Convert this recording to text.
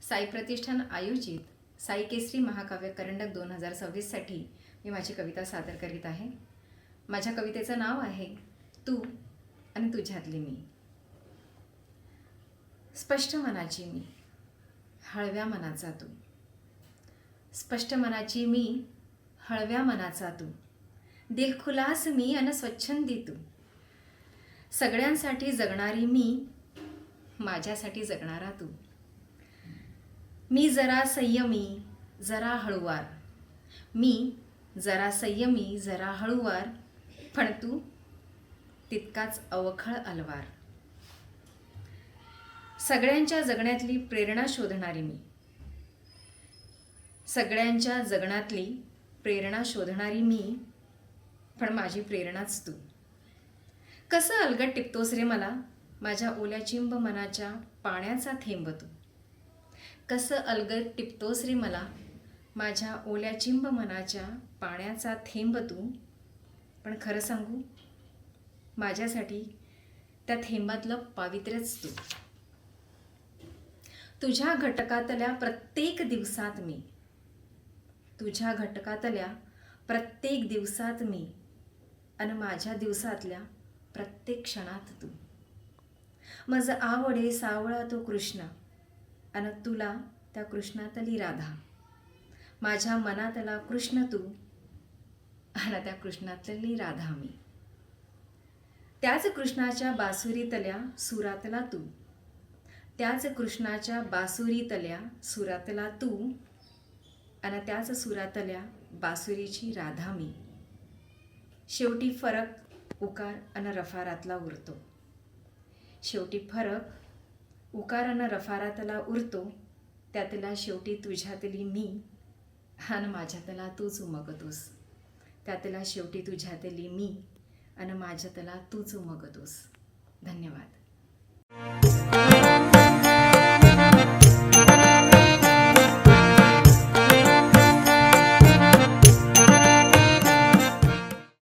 साई प्रतिष्ठान आयोजित साई केसरी महाकाव्य करंडक 2026साठी मी माझी कविता सादर करीत आहे. माझ्या कवितेचं नाव आहे तू आणि तुझ्यातली मी. स्पष्ट मनाची मी, हळव्या मनाचा तू. स्पष्ट मनाची मी, हळव्या मनाचा तू. दिलखुलास मी अन स्वच्छंदी तू. सगळ्यांसाठी जगणारी मी, माझ्यासाठी जगणारा तू. मी जरा संयमी, जरा हळुवार. मी जरा संयमी, जरा हळुवार, पण तू तितकाच अवखळ अलवार. सगळ्यांच्या जगण्यातली प्रेरणा शोधणारी मी. सगळ्यांच्या जगण्यातली प्रेरणा शोधणारी मी, पण माझी प्रेरणाच तू. कसं अलगट टिपतोस रे मला माझ्या ओल्या चिंब मनाच्या पाण्याचा थेंब तू. कसं अलगट टिपतोस रे मला माझ्या ओल्या चिंब मनाच्या पाण्याचा थेंब तू. पण खरं सांगू, माझ्यासाठी त्या थेंबातलं पावित्र्यच तू. तुझ्या घटकातल्या प्रत्येक दिवसात मी. तुझ्या घटकातल्या प्रत्येक दिवसात मी, आणि माझ्या दिवसातल्या प्रत्येक क्षणात तू. मज आवडे सावळा तो कृष्ण, अन तुला त्या कृष्णातली राधा. माझ्या मनातला कृष्ण तू, आणि त्या कृष्णातली राधा मी. त्याच कृष्णाच्या बासुरीतल्या सुरातला तू. त्याच कृष्णाच्या बासुरीतल्या सुरातला तू, आणि त्याच सुरातल्या बासुरीची राधा मी. शेवटी फरक उकार आणि रफारातला उरतो. शेवटी फरक उकार आणि रफारातला उरतो. त्यातला शेवटी तुझ्यातली मी, आणि माझ्यातला तूच उमगतोस. त्यातला शेवटी तुझ्यातली मी, आणि माझ्यातला तूच उमगतोस. धन्यवाद.